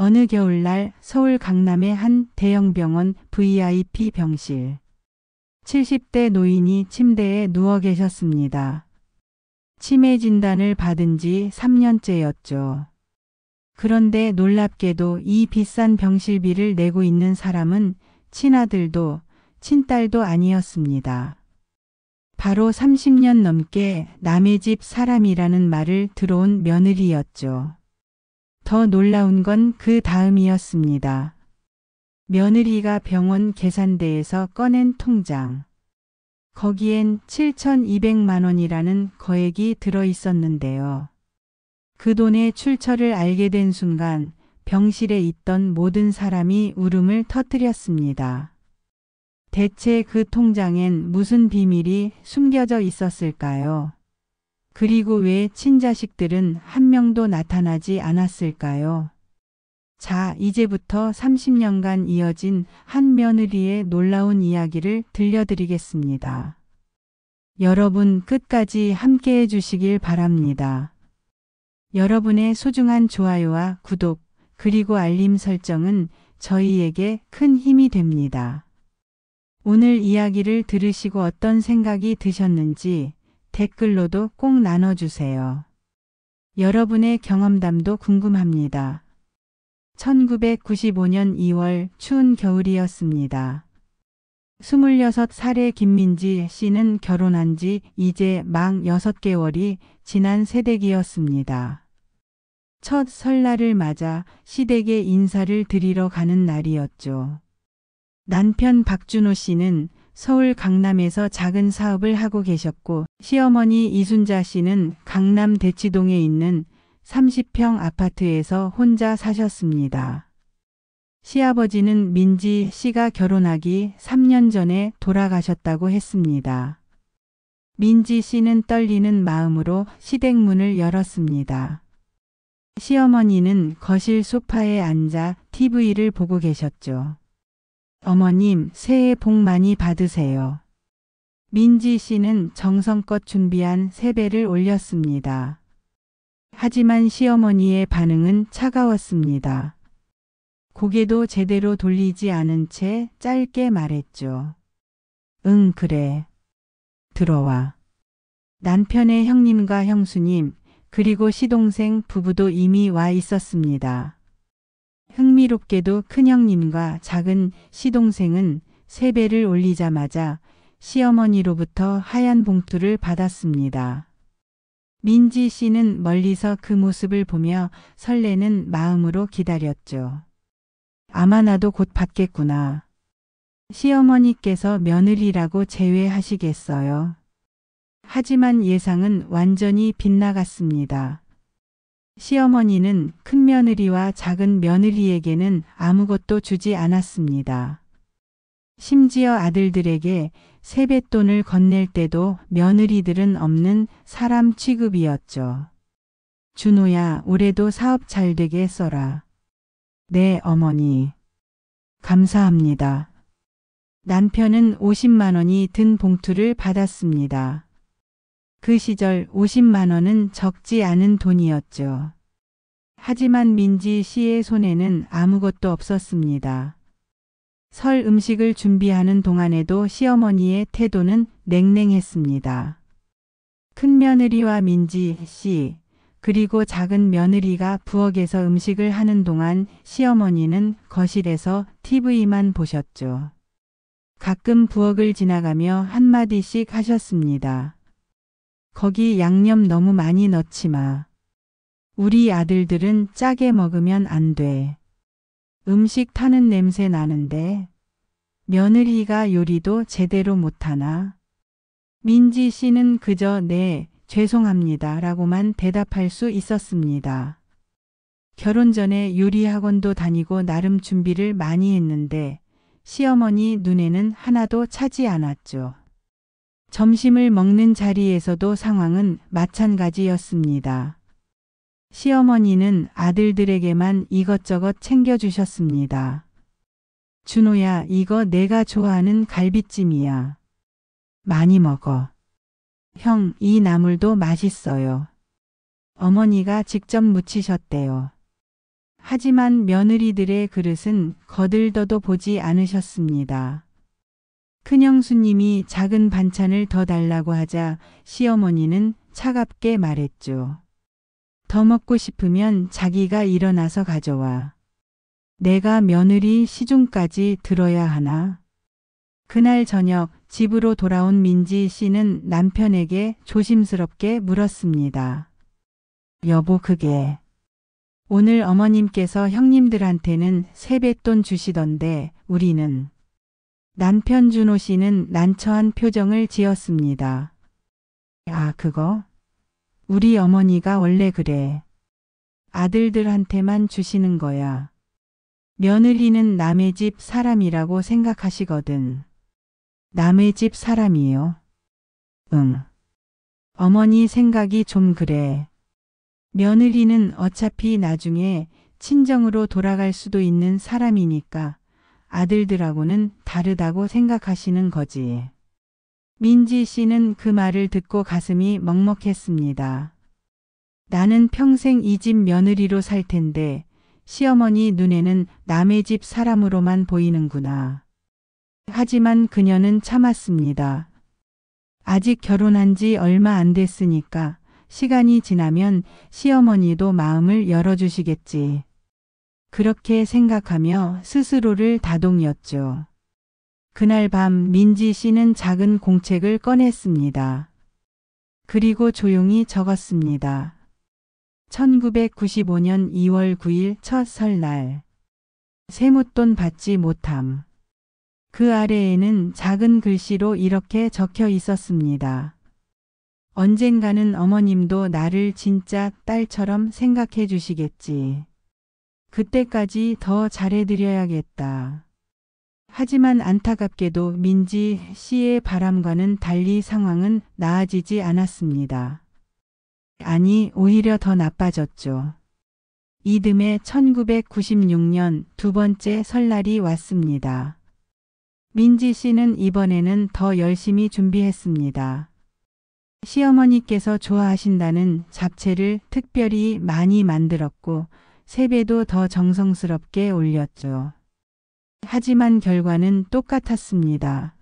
어느 겨울날 서울 강남의 한 대형 병원 VIP 병실. 70대 노인이 침대에 누워 계셨습니다. 치매 진단을 받은 지 3년째였죠. 그런데 놀랍게도 이 비싼 병실비를 내고 있는 사람은 친아들도 친딸도 아니었습니다. 바로 30년 넘게 남의 집 사람이라는 말을 들어온 며느리였죠. 더 놀라운 건 그 다음이었습니다. 며느리가 병원 계산대에서 꺼낸 통장. 거기엔 7,200만 원이라는 거액이 들어 있었는데요. 그 돈의 출처를 알게 된 순간 병실에 있던 모든 사람이 울음을 터뜨렸습니다. 대체 그 통장엔 무슨 비밀이 숨겨져 있었을까요? 그리고 왜 친자식들은 한 명도 나타나지 않았을까요? 자, 이제부터 30년간 이어진 한 며느리의 놀라운 이야기를 들려드리겠습니다. 여러분 끝까지 함께해 주시길 바랍니다. 여러분의 소중한 좋아요와 구독, 그리고 알림 설정은 저희에게 큰 힘이 됩니다. 오늘 이야기를 들으시고 어떤 생각이 드셨는지 댓글로도 꼭 나눠주세요. 여러분의 경험담도 궁금합니다. 1995년 2월 추운 겨울이었습니다. 26살의 김민지 씨는 결혼한 지 이제 막 6개월이 지난 새댁이었습니다. 첫 설날을 맞아 시댁에 인사를 드리러 가는 날이었죠. 남편 박준호 씨는 서울 강남에서 작은 사업을 하고 계셨고 시어머니 이순자 씨는 강남 대치동에 있는 30평 아파트에서 혼자 사셨습니다. 시아버지는 민지 씨가 결혼하기 3년 전에 돌아가셨다고 했습니다. 민지 씨는 떨리는 마음으로 시댁 문을 열었습니다. 시어머니는 거실 소파에 앉아 TV를 보고 계셨죠. 어머님, 새해 복 많이 받으세요. 민지 씨는 정성껏 준비한 세배를 올렸습니다. 하지만 시어머니의 반응은 차가웠습니다. 고개도 제대로 돌리지 않은 채 짧게 말했죠. 응, 그래. 들어와. 남편의 형님과 형수님, 그리고 시동생 부부도 이미 와 있었습니다. 흥미롭게도 큰형님과 작은 시동생은 세배를 올리자마자 시어머니로부터 하얀 봉투를 받았습니다. 민지 씨는 멀리서 그 모습을 보며 설레는 마음으로 기다렸죠. 아마 나도 곧 받겠구나. 시어머니께서 며느리라고 제외하시겠어요? 하지만 예상은 완전히 빗나갔습니다. 시어머니는 큰 며느리와 작은 며느리에게는 아무것도 주지 않았습니다. 심지어 아들들에게 세뱃돈을 건넬 때도 며느리들은 없는 사람 취급이었죠. 준호야, 올해도 사업 잘 되게 써라. 네, 어머니. 감사합니다. 남편은 50만 원이 든 봉투를 받았습니다. 그 시절 50만 원은 적지 않은 돈이었죠. 하지만 민지 씨의 손에는 아무것도 없었습니다. 설 음식을 준비하는 동안에도 시어머니의 태도는 냉랭했습니다. 큰 며느리와 민지 씨, 그리고 작은 며느리가 부엌에서 음식을 하는 동안 시어머니는 거실에서 TV만 보셨죠. 가끔 부엌을 지나가며 한마디씩 하셨습니다. 거기 양념 너무 많이 넣지 마. 우리 아들들은 짜게 먹으면 안 돼. 음식 타는 냄새 나는데 며느리가 요리도 제대로 못하나? 민지 씨는 그저 네, 죄송합니다 라고만 대답할 수 있었습니다. 결혼 전에 요리 학원도 다니고 나름 준비를 많이 했는데 시어머니 눈에는 하나도 차지 않았죠. 점심을 먹는 자리에서도 상황은 마찬가지였습니다. 시어머니는 아들들에게만 이것저것 챙겨주셨습니다. 준호야, 이거 내가 좋아하는 갈비찜이야. 많이 먹어. 형, 이 나물도 맛있어요. 어머니가 직접 무치셨대요. 하지만 며느리들의 그릇은 거들떠도 보지 않으셨습니다. 큰형수님이 작은 반찬을 더 달라고 하자 시어머니는 차갑게 말했죠. 더 먹고 싶으면 자기가 일어나서 가져와. 내가 며느리 시중까지 들어야 하나? 그날 저녁 집으로 돌아온 민지 씨는 남편에게 조심스럽게 물었습니다. 여보, 그게 오늘 어머님께서 형님들한테는 세뱃돈 주시던데 우리는? 남편 준호 씨는 난처한 표정을 지었습니다. 아, 그거? 우리 어머니가 원래 그래. 아들들한테만 주시는 거야. 며느리는 남의 집 사람이라고 생각하시거든. 남의 집 사람이요? 응. 어머니 생각이 좀 그래. 며느리는 어차피 나중에 친정으로 돌아갈 수도 있는 사람이니까 아들들하고는 다르다고 생각하시는 거지. 민지 씨는 그 말을 듣고 가슴이 먹먹했습니다. 나는 평생 이 집 며느리로 살 텐데 시어머니 눈에는 남의 집 사람으로만 보이는구나. 하지만 그녀는 참았습니다. 아직 결혼한 지 얼마 안 됐으니까 시간이 지나면 시어머니도 마음을 열어주시겠지. 그렇게 생각하며 스스로를 다독였죠. 그날 밤 민지 씨는 작은 공책을 꺼냈습니다. 그리고 조용히 적었습니다. 1995년 2월 9일 첫 설날. 세무돈 받지 못함. 그 아래에는 작은 글씨로 이렇게 적혀 있었습니다. 언젠가는 어머님도 나를 진짜 딸처럼 생각해 주시겠지. 그때까지 더 잘해드려야겠다. 하지만 안타깝게도 민지 씨의 바람과는 달리 상황은 나아지지 않았습니다. 아니, 오히려 더 나빠졌죠. 이듬해 1996년 두 번째 설날이 왔습니다. 민지 씨는 이번에는 더 열심히 준비했습니다. 시어머니께서 좋아하신다는 잡채를 특별히 많이 만들었고 3배도 더 정성스럽게 올렸죠. 하지만 결과는 똑같았습니다.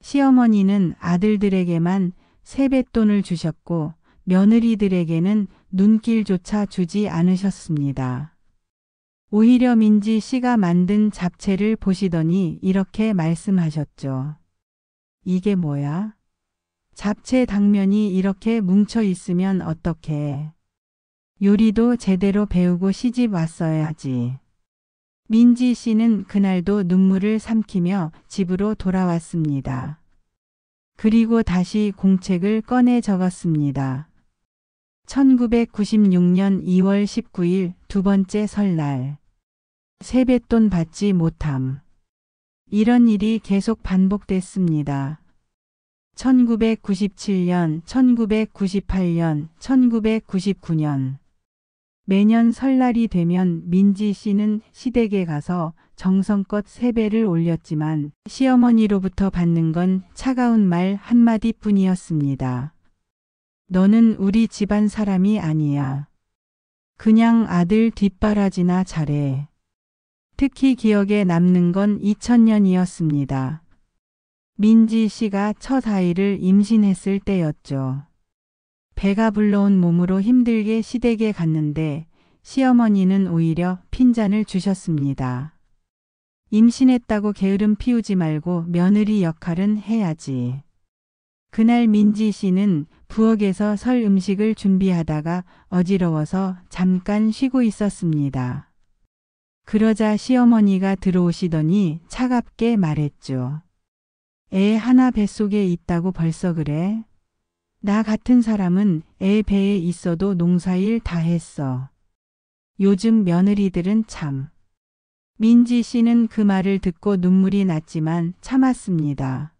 시어머니는 아들들에게만 세뱃돈을 주셨고 며느리들에게는 눈길조차 주지 않으셨습니다. 오히려 민지 씨가 만든 잡채를 보시더니 이렇게 말씀하셨죠. 이게 뭐야? 잡채 당면이 이렇게 뭉쳐 있으면 어떡해. 요리도 제대로 배우고 시집 왔어야지. 민지 씨는 그날도 눈물을 삼키며 집으로 돌아왔습니다. 그리고 다시 공책을 꺼내 적었습니다. 1996년 2월 19일 두 번째 설날. 세뱃돈 받지 못함. 이런 일이 계속 반복됐습니다. 1997년, 1998년, 1999년. 매년 설날이 되면 민지 씨는 시댁에 가서 정성껏 세배를 올렸지만 시어머니로부터 받는 건 차가운 말 한마디뿐이었습니다. 너는 우리 집안 사람이 아니야. 그냥 아들 뒷바라지나 잘해. 특히 기억에 남는 건 2000년이었습니다. 민지 씨가 첫 아이를 임신했을 때였죠. 배가 불러온 몸으로 힘들게 시댁에 갔는데 시어머니는 오히려 핀잔을 주셨습니다. 임신했다고 게으름 피우지 말고 며느리 역할은 해야지. 그날 민지 씨는 부엌에서 설 음식을 준비하다가 어지러워서 잠깐 쉬고 있었습니다. 그러자 시어머니가 들어오시더니 차갑게 말했죠. 애 하나 뱃속에 있다고 벌써 그래? 나 같은 사람은 애 배에 있어도 농사일 다 했어. 요즘 며느리들은 참. 민지 씨는 그 말을 듣고 눈물이 났지만 참았습니다.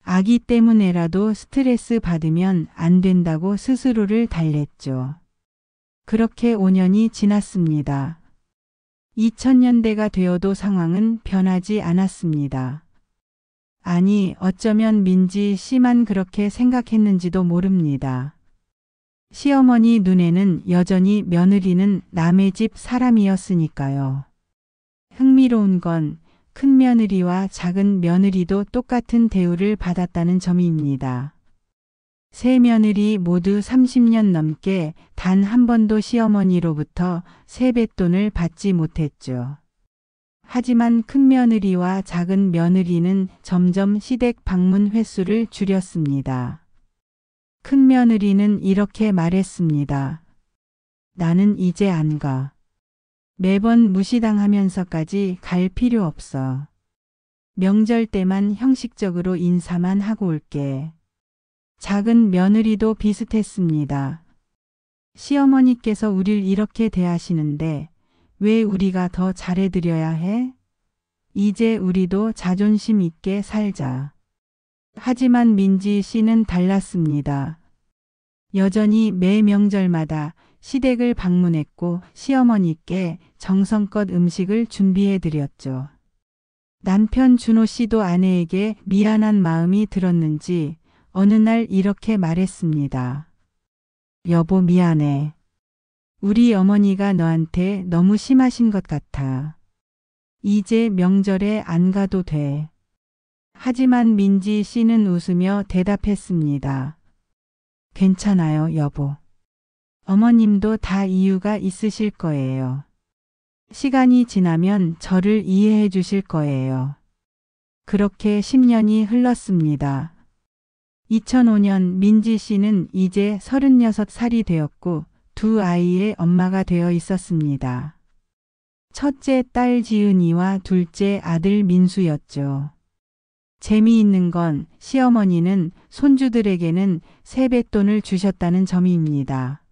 아기 때문에라도 스트레스 받으면 안 된다고 스스로를 달랬죠. 그렇게 5년이 지났습니다. 2000년대가 되어도 상황은 변하지 않았습니다. 아니, 어쩌면 민지 씨만 그렇게 생각했는지도 모릅니다. 시어머니 눈에는 여전히 며느리는 남의 집 사람이었으니까요. 흥미로운 건 큰 며느리와 작은 며느리도 똑같은 대우를 받았다는 점입니다. 세 며느리 모두 30년 넘게 단 한 번도 시어머니로부터 세뱃돈을 받지 못했죠. 하지만 큰 며느리와 작은 며느리는 점점 시댁 방문 횟수를 줄였습니다. 큰 며느리는 이렇게 말했습니다. 나는 이제 안 가. 매번 무시당하면서까지 갈 필요 없어. 명절 때만 형식적으로 인사만 하고 올게. 작은 며느리도 비슷했습니다. 시어머니께서 우릴 이렇게 대하시는데 왜 우리가 더 잘해드려야 해? 이제 우리도 자존심 있게 살자. 하지만 민지 씨는 달랐습니다. 여전히 매 명절마다 시댁을 방문했고 시어머니께 정성껏 음식을 준비해 드렸죠. 남편 준호 씨도 아내에게 미안한 마음이 들었는지 어느 날 이렇게 말했습니다. 여보 미안해. 우리 어머니가 너한테 너무 심하신 것 같아. 이제 명절에 안 가도 돼. 하지만 민지 씨는 웃으며 대답했습니다. 괜찮아요, 여보. 어머님도 다 이유가 있으실 거예요. 시간이 지나면 저를 이해해 주실 거예요. 그렇게 10년이 흘렀습니다. 2005년 민지 씨는 이제 36살이 되었고 두 아이의 엄마가 되어 있었습니다. 첫째 딸 지은이와 둘째 아들 민수였죠. 재미있는 건 시어머니는 손주들에게는 세뱃돈을 주셨다는 점입니다.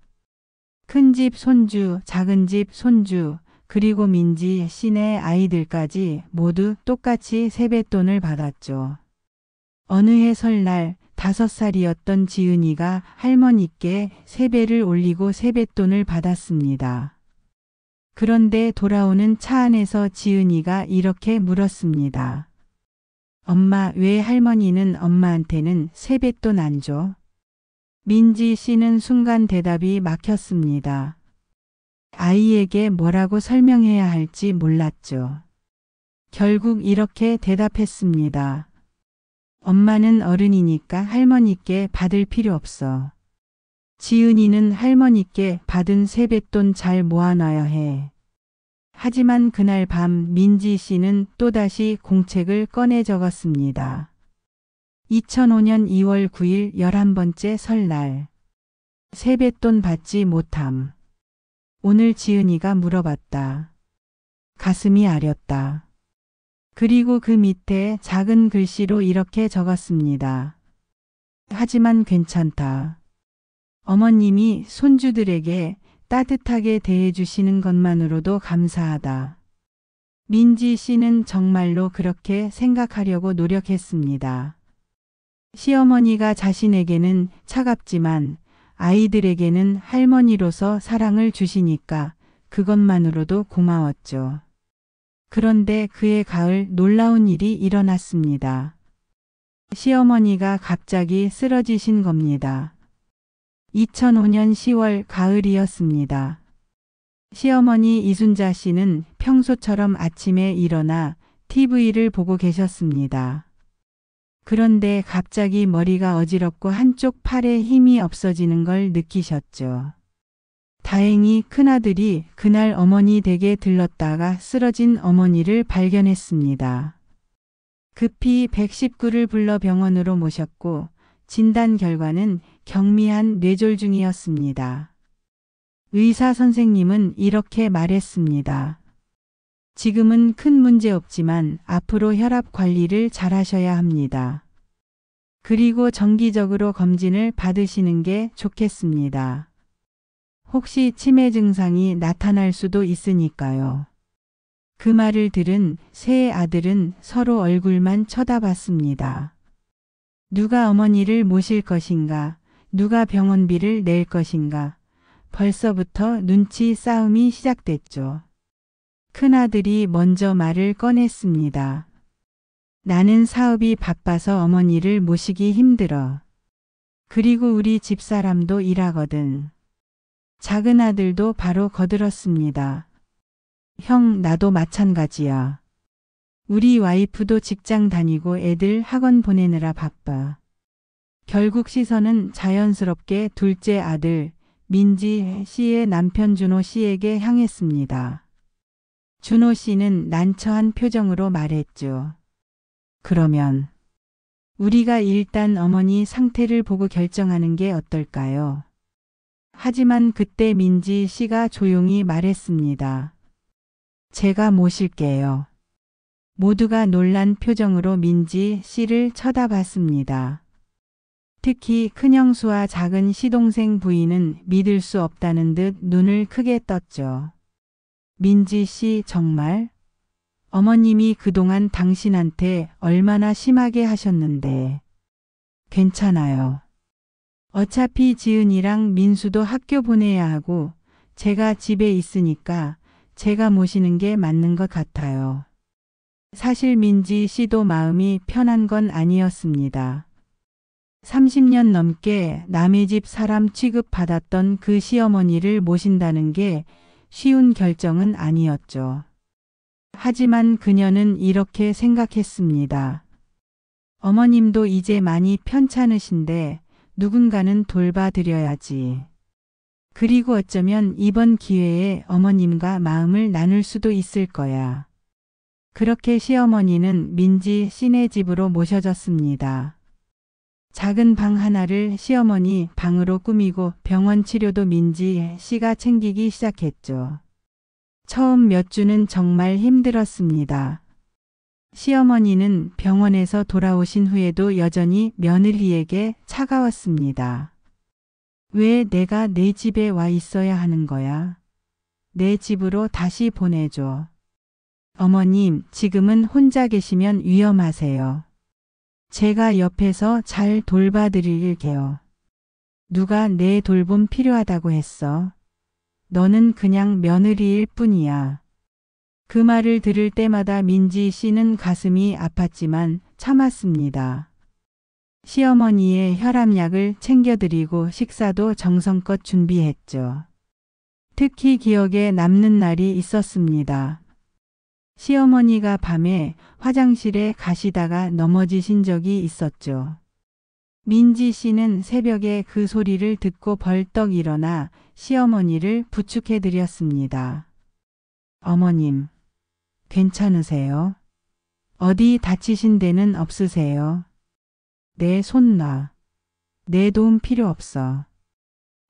큰 집 손주, 작은 집 손주, 그리고 민지 씨네 아이들까지 모두 똑같이 세뱃돈을 받았죠. 어느 해 설날 5살이었던 지은이가 할머니께 세배를 올리고 세뱃돈을 받았습니다. 그런데 돌아오는 차 안에서 지은이가 이렇게 물었습니다. 엄마, 왜 할머니는 엄마한테는 세뱃돈 안 줘? 민지 씨는 순간 대답이 막혔습니다. 아이에게 뭐라고 설명해야 할지 몰랐죠. 결국 이렇게 대답했습니다. 엄마는 어른이니까 할머니께 받을 필요 없어. 지은이는 할머니께 받은 세뱃돈 잘 모아놔야 해. 하지만 그날 밤 민지 씨는 또다시 공책을 꺼내 적었습니다. 2005년 2월 9일 11번째 설날. 세뱃돈 받지 못함. 오늘 지은이가 물어봤다. 가슴이 아렸다. 그리고 그 밑에 작은 글씨로 이렇게 적었습니다. 하지만 괜찮다. 어머님이 손주들에게 따뜻하게 대해주시는 것만으로도 감사하다. 민지 씨는 정말로 그렇게 생각하려고 노력했습니다. 시어머니가 자신에게는 차갑지만 아이들에게는 할머니로서 사랑을 주시니까 그것만으로도 고마웠죠. 그런데 그해 가을 놀라운 일이 일어났습니다. 시어머니가 갑자기 쓰러지신 겁니다. 2005년 10월 가을이었습니다. 시어머니 이순자 씨는 평소처럼 아침에 일어나 TV를 보고 계셨습니다. 그런데 갑자기 머리가 어지럽고 한쪽 팔에 힘이 없어지는 걸 느끼셨죠. 다행히 큰아들이 그날 어머니 댁에 들렀다가 쓰러진 어머니를 발견했습니다. 급히 119를 불러 병원으로 모셨고 진단 결과는 경미한 뇌졸중이었습니다. 의사 선생님은 이렇게 말했습니다. 지금은 큰 문제 없지만 앞으로 혈압 관리를 잘 하셔야 합니다. 그리고 정기적으로 검진을 받으시는 게 좋겠습니다. 혹시 치매 증상이 나타날 수도 있으니까요. 그 말을 들은 세 아들은 서로 얼굴만 쳐다봤습니다. 누가 어머니를 모실 것인가, 누가 병원비를 낼 것인가, 벌써부터 눈치 싸움이 시작됐죠. 큰아들이 먼저 말을 꺼냈습니다. 나는 사업이 바빠서 어머니를 모시기 힘들어. 그리고 우리 집사람도 일하거든. 작은 아들도 바로 거들었습니다. 형, 나도 마찬가지야. 우리 와이프도 직장 다니고 애들 학원 보내느라 바빠. 결국 시선은 자연스럽게 둘째 아들 민지 씨의 남편 준호 씨에게 향했습니다. 준호 씨는 난처한 표정으로 말했죠. 그러면 우리가 일단 어머니 상태를 보고 결정하는 게 어떨까요? 하지만 그때 민지 씨가 조용히 말했습니다. 제가 모실게요. 모두가 놀란 표정으로 민지 씨를 쳐다봤습니다. 특히 큰형수와 작은 시동생 부인은 믿을 수 없다는 듯 눈을 크게 떴죠. 민지 씨, 정말? 어머님이 그동안 당신한테 얼마나 심하게 하셨는데. 괜찮아요. 어차피 지은이랑 민수도 학교 보내야 하고 제가 집에 있으니까 제가 모시는 게 맞는 것 같아요. 사실 민지 씨도 마음이 편한 건 아니었습니다. 30년 넘게 남의 집 사람 취급받았던 그 시어머니를 모신다는 게 쉬운 결정은 아니었죠. 하지만 그녀는 이렇게 생각했습니다. 어머님도 이제 많이 편찮으신데 누군가는 돌봐드려야지. 그리고 어쩌면 이번 기회에 어머님과 마음을 나눌 수도 있을 거야. 그렇게 시어머니는 민지 씨네 집으로 모셔졌습니다. 작은 방 하나를 시어머니 방으로 꾸미고 병원 치료도 민지 씨가 챙기기 시작했죠. 처음 몇 주는 정말 힘들었습니다. 시어머니는 병원에서 돌아오신 후에도 여전히 며느리에게 차가웠습니다. 왜 내가 내 집에 와 있어야 하는 거야? 내 집으로 다시 보내줘. 어머님, 지금은 혼자 계시면 위험하세요. 제가 옆에서 잘 돌봐드릴게요. 누가 내 돌봄 필요하다고 했어? 너는 그냥 며느리일 뿐이야. 그 말을 들을 때마다 민지 씨는 가슴이 아팠지만 참았습니다. 시어머니의 혈압약을 챙겨드리고 식사도 정성껏 준비했죠. 특히 기억에 남는 날이 있었습니다. 시어머니가 밤에 화장실에 가시다가 넘어지신 적이 있었죠. 민지 씨는 새벽에 그 소리를 듣고 벌떡 일어나 시어머니를 부축해 드렸습니다. 어머님, 괜찮으세요? 어디 다치신 데는 없으세요? 내 손 놔. 내 도움 필요 없어.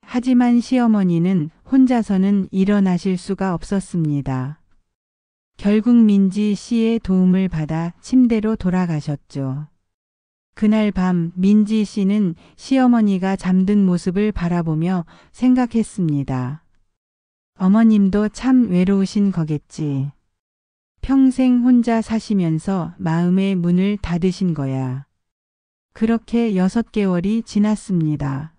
하지만 시어머니는 혼자서는 일어나실 수가 없었습니다. 결국 민지 씨의 도움을 받아 침대로 돌아가셨죠. 그날 밤 민지 씨는 시어머니가 잠든 모습을 바라보며 생각했습니다. 어머님도 참 외로우신 거겠지. 평생 혼자 사시면서 마음의 문을 닫으신 거야. 그렇게 6개월이 지났습니다.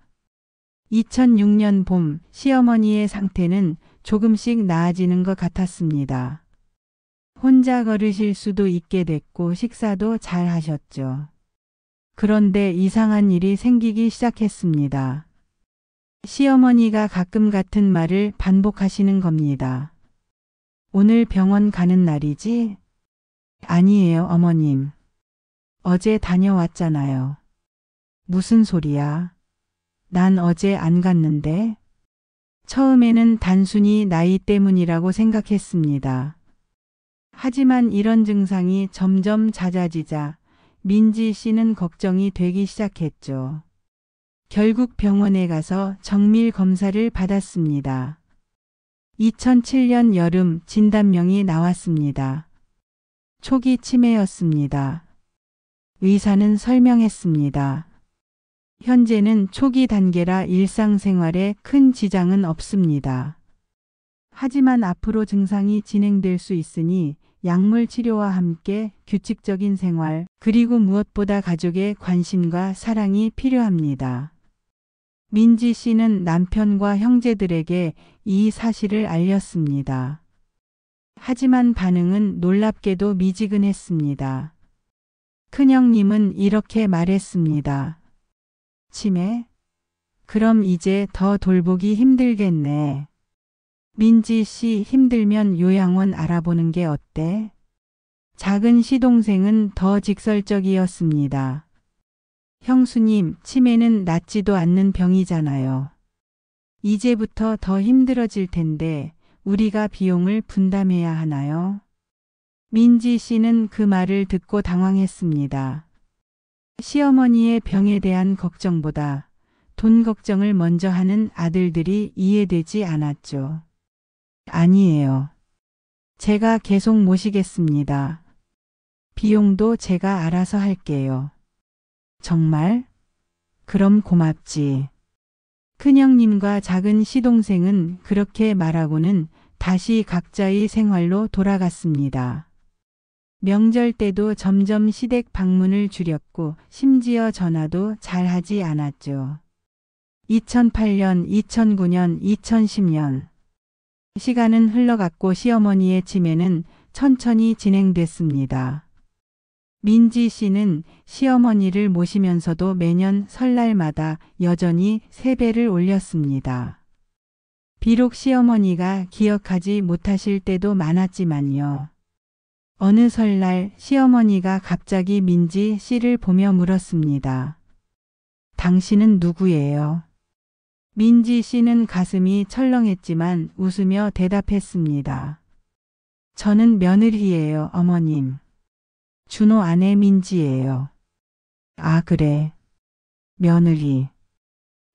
2006년 봄 시어머니의 상태는 조금씩 나아지는 것 같았습니다. 혼자 걸으실 수도 있게 됐고 식사도 잘 하셨죠. 그런데 이상한 일이 생기기 시작했습니다. 시어머니가 가끔 같은 말을 반복하시는 겁니다. 오늘 병원 가는 날이지? 아니에요, 어머님. 어제 다녀왔잖아요. 무슨 소리야? 난 어제 안 갔는데? 처음에는 단순히 나이 때문이라고 생각했습니다. 하지만 이런 증상이 점점 잦아지자 민지 씨는 걱정이 되기 시작했죠. 결국 병원에 가서 정밀 검사를 받았습니다. 2007년 여름 진단명이 나왔습니다. 초기 치매였습니다. 의사는 설명했습니다. 현재는 초기 단계라 일상생활에 큰 지장은 없습니다. 하지만 앞으로 증상이 진행될 수 있으니 약물 치료와 함께 규칙적인 생활, 그리고 무엇보다 가족의 관심과 사랑이 필요합니다. 민지 씨는 남편과 형제들에게 이 사실을 알렸습니다. 하지만 반응은 놀랍게도 미지근했습니다. 큰형님은 이렇게 말했습니다. 치매? 그럼 이제 더 돌보기 힘들겠네. 민지 씨 힘들면 요양원 알아보는 게 어때? 작은 시동생은 더 직설적이었습니다. 형수님, 치매는 낫지도 않는 병이잖아요. 이제부터 더 힘들어질 텐데 우리가 비용을 분담해야 하나요? 민지 씨는 그 말을 듣고 당황했습니다. 시어머니의 병에 대한 걱정보다 돈 걱정을 먼저 하는 아들들이 이해되지 않았죠. 아니에요. 제가 계속 모시겠습니다. 비용도 제가 알아서 할게요. 정말? 그럼 고맙지. 큰형님과 작은 시동생은 그렇게 말하고는 다시 각자의 생활로 돌아갔습니다. 명절 때도 점점 시댁 방문을 줄였고 심지어 전화도 잘 하지 않았죠. 2008년, 2009년, 2010년. 시간은 흘러갔고 시어머니의 치매는 천천히 진행됐습니다. 민지 씨는 시어머니를 모시면서도 매년 설날마다 여전히 세배를 올렸습니다. 비록 시어머니가 기억하지 못하실 때도 많았지만요. 어느 설날 시어머니가 갑자기 민지 씨를 보며 물었습니다. 당신은 누구예요? 민지 씨는 가슴이 철렁했지만 웃으며 대답했습니다. 저는 며느리예요, 어머님. 준호 아내 민지예요. 아, 그래. 며느리.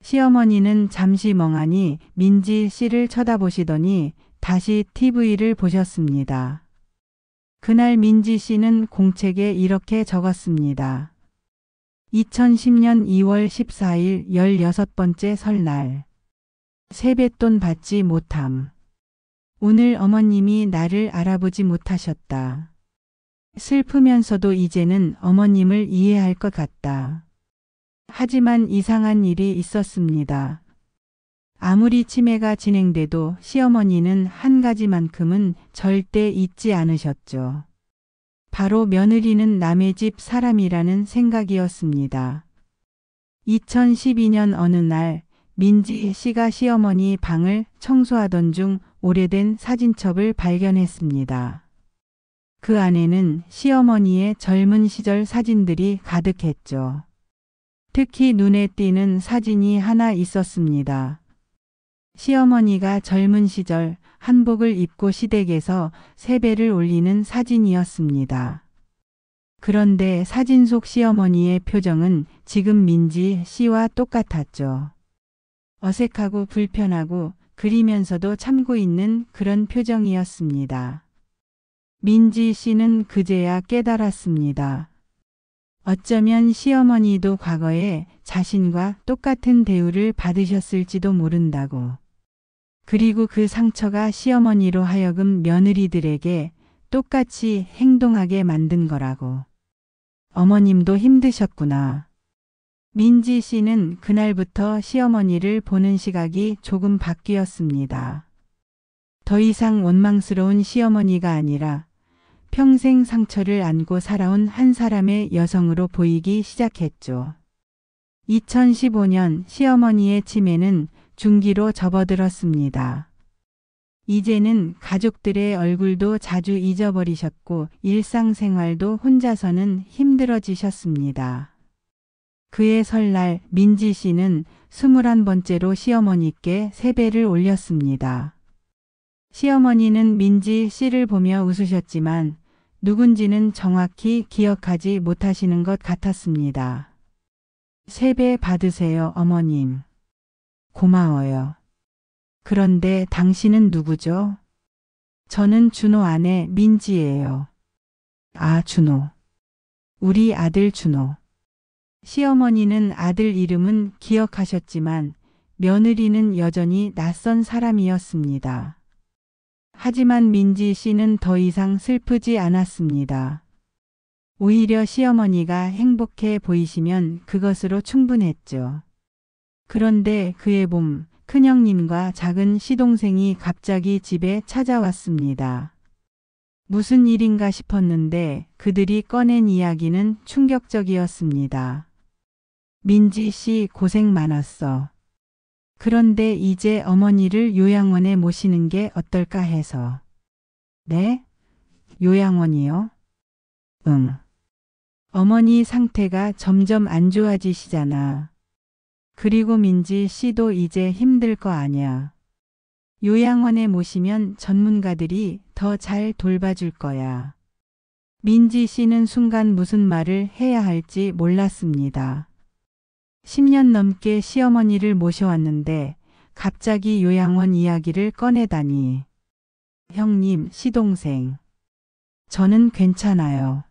시어머니는 잠시 멍하니 민지 씨를 쳐다보시더니 다시 TV를 보셨습니다. 그날 민지 씨는 공책에 이렇게 적었습니다. 2010년 2월 14일 16번째 설날. 세뱃돈 받지 못함. 오늘 어머님이 나를 알아보지 못하셨다. 슬프면서도 이제는 어머님을 이해할 것 같다. 하지만 이상한 일이 있었습니다. 아무리 치매가 진행돼도 시어머니는 한 가지만큼은 절대 잊지 않으셨죠. 바로 며느리는 남의 집 사람이라는 생각이었습니다. 2012년 어느 날 민지 씨가 시어머니 방을 청소하던 중 오래된 사진첩을 발견했습니다. 그 안에는 시어머니의 젊은 시절 사진들이 가득했죠. 특히 눈에 띄는 사진이 하나 있었습니다. 시어머니가 젊은 시절 한복을 입고 시댁에서 세배를 올리는 사진이었습니다. 그런데 사진 속 시어머니의 표정은 지금 민지 씨와 똑같았죠. 어색하고 불편하고 그리면서도 참고 있는 그런 표정이었습니다. 민지 씨는 그제야 깨달았습니다. 어쩌면 시어머니도 과거에 자신과 똑같은 대우를 받으셨을지도 모른다고. 그리고 그 상처가 시어머니로 하여금 며느리들에게 똑같이 행동하게 만든 거라고. 어머님도 힘드셨구나. 민지 씨는 그날부터 시어머니를 보는 시각이 조금 바뀌었습니다. 더 이상 원망스러운 시어머니가 아니라 평생 상처를 안고 살아온 한 사람의 여성으로 보이기 시작했죠. 2015년 시어머니의 치매는 중기로 접어들었습니다. 이제는 가족들의 얼굴도 자주 잊어버리셨고 일상생활도 혼자서는 힘들어지셨습니다. 그해 설날 민지 씨는 21번째로 시어머니께 세배를 올렸습니다. 시어머니는 민지 씨를 보며 웃으셨지만 누군지는 정확히 기억하지 못하시는 것 같았습니다. 세배 받으세요, 어머님. 고마워요. 그런데 당신은 누구죠? 저는 준호 아내 민지예요. 아, 준호. 우리 아들 준호. 시어머니는 아들 이름은 기억하셨지만 며느리는 여전히 낯선 사람이었습니다. 하지만 민지 씨는 더 이상 슬프지 않았습니다. 오히려 시어머니가 행복해 보이시면 그것으로 충분했죠. 그런데 그해 봄 큰형님과 작은 시동생이 갑자기 집에 찾아왔습니다. 무슨 일인가 싶었는데 그들이 꺼낸 이야기는 충격적이었습니다. 민지 씨 고생 많았어. 그런데 이제 어머니를 요양원에 모시는 게 어떨까 해서. 네? 요양원이요? 응. 어머니 상태가 점점 안 좋아지시잖아. 그리고 민지 씨도 이제 힘들 거 아니야. 요양원에 모시면 전문가들이 더 잘 돌봐줄 거야. 민지 씨는 순간 무슨 말을 해야 할지 몰랐습니다. 10년 넘게 시어머니를 모셔왔는데 갑자기 요양원 이야기를 꺼내다니. 형님, 시동생. 저는 괜찮아요.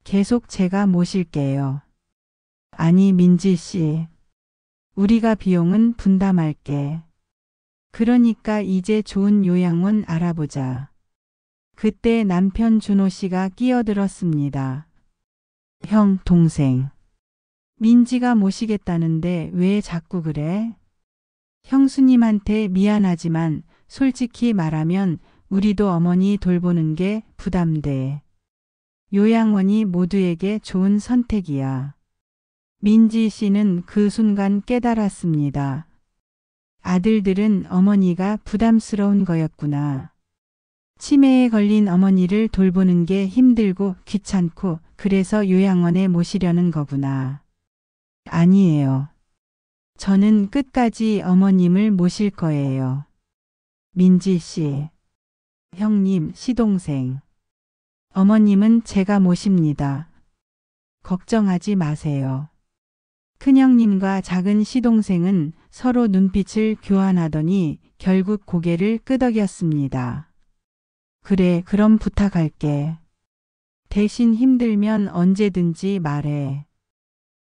계속 제가 모실게요. 아니, 민지 씨. 우리가 비용은 분담할게. 그러니까 이제 좋은 요양원 알아보자. 그때 남편 준호 씨가 끼어들었습니다. 형, 동생. 민지가 모시겠다는데 왜 자꾸 그래? 형수님한테 미안하지만 솔직히 말하면 우리도 어머니 돌보는 게 부담돼. 요양원이 모두에게 좋은 선택이야. 민지 씨는 그 순간 깨달았습니다. 아들들은 어머니가 부담스러운 거였구나. 치매에 걸린 어머니를 돌보는 게 힘들고 귀찮고 그래서 요양원에 모시려는 거구나. 아니에요. 저는 끝까지 어머님을 모실 거예요. 민지 씨. 형님, 시동생. 어머님은 제가 모십니다. 걱정하지 마세요. 큰형님과 작은 시동생은 서로 눈빛을 교환하더니 결국 고개를 끄덕였습니다. 그래, 그럼 부탁할게. 대신 힘들면 언제든지 말해.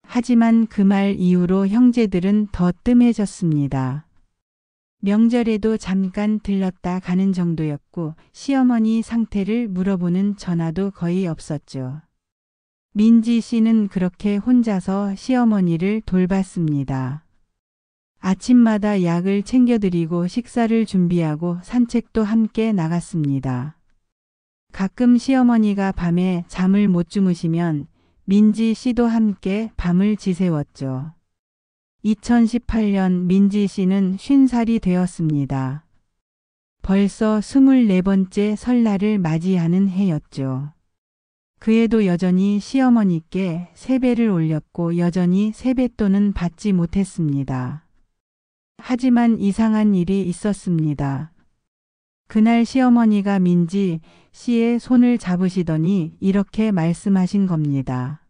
하지만 그 말 이후로 형제들은 더 뜸해졌습니다. 명절에도 잠깐 들렀다 가는 정도였고 시어머니 상태를 물어보는 전화도 거의 없었죠. 민지 씨는 그렇게 혼자서 시어머니를 돌봤습니다. 아침마다 약을 챙겨드리고 식사를 준비하고 산책도 함께 나갔습니다. 가끔 시어머니가 밤에 잠을 못 주무시면 민지 씨도 함께 밤을 지새웠죠. 2018년 민지 씨는 50살이 되었습니다. 벌써 24번째 설날을 맞이하는 해였죠. 그에도 여전히 시어머니께 세배를 올렸고 여전히 세뱃돈은 받지 못했습니다. 하지만 이상한 일이 있었습니다. 그날 시어머니가 민지 씨의 손을 잡으시더니 이렇게 말씀하신 겁니다.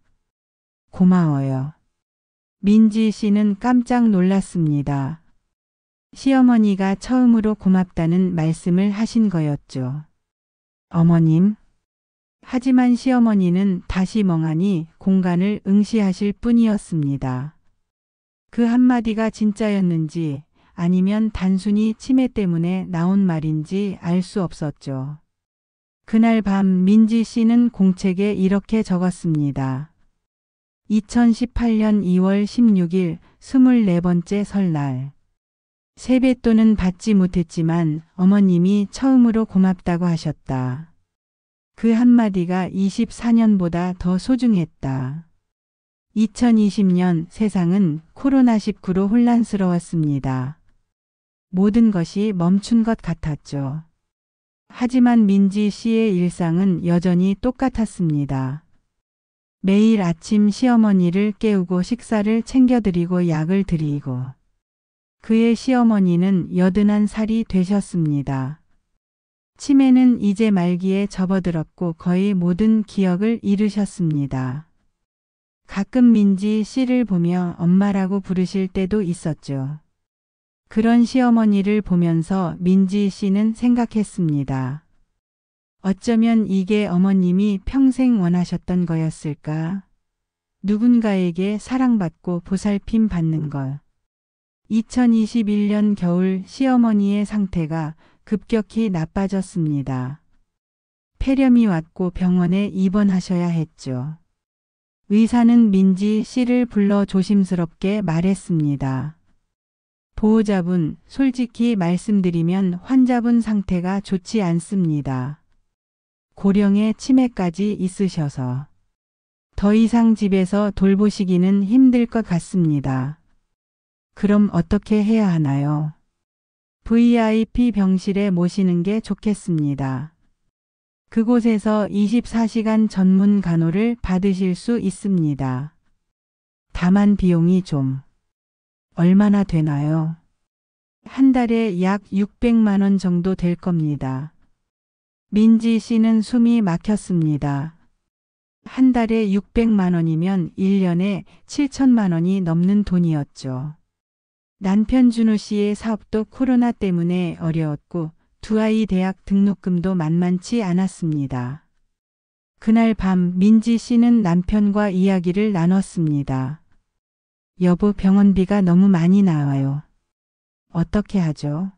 고마워요. 민지 씨는 깜짝 놀랐습니다. 시어머니가 처음으로 고맙다는 말씀을 하신 거였죠. 어머님. 하지만 시어머니는 다시 멍하니 공간을 응시하실 뿐이었습니다. 그 한마디가 진짜였는지 아니면 단순히 치매 때문에 나온 말인지 알 수 없었죠. 그날 밤 민지 씨는 공책에 이렇게 적었습니다. 2018년 2월 16일 24번째 설날. 세뱃돈은 받지 못했지만 어머님이 처음으로 고맙다고 하셨다. 그 한마디가 24년보다 더 소중했다. 2020년 세상은 코로나19로 혼란스러웠습니다. 모든 것이 멈춘 것 같았죠. 하지만 민지 씨의 일상은 여전히 똑같았습니다. 매일 아침 시어머니를 깨우고 식사를 챙겨드리고 약을 드리고 그의 시어머니는 81살이 되셨습니다. 치매는 이제 말기에 접어들었고 거의 모든 기억을 잃으셨습니다. 가끔 민지 씨를 보며 엄마라고 부르실 때도 있었죠. 그런 시어머니를 보면서 민지 씨는 생각했습니다. 어쩌면 이게 어머님이 평생 원하셨던 거였을까? 누군가에게 사랑받고 보살핌 받는 것. 2021년 겨울 시어머니의 상태가 급격히 나빠졌습니다. 폐렴이 왔고 병원에 입원하셔야 했죠. 의사는 민지 씨를 불러 조심스럽게 말했습니다. 보호자분, 솔직히 말씀드리면 환자분 상태가 좋지 않습니다. 고령의 치매까지 있으셔서 더 이상 집에서 돌보시기는 힘들 것 같습니다. 그럼 어떻게 해야 하나요? VIP 병실에 모시는 게 좋겠습니다. 그곳에서 24시간 전문 간호를 받으실 수 있습니다. 다만 비용이 좀 얼마나 되나요? 한 달에 약 600만 원 정도 될 겁니다. 민지 씨는 숨이 막혔습니다. 한 달에 600만 원이면 1년에 7천만 원이 넘는 돈이었죠. 남편 준호 씨의 사업도 코로나 때문에 어려웠고 두 아이 대학 등록금도 만만치 않았습니다. 그날 밤 민지 씨는 남편과 이야기를 나눴습니다. 여보, 병원비가 너무 많이 나와요. 어떻게 하죠?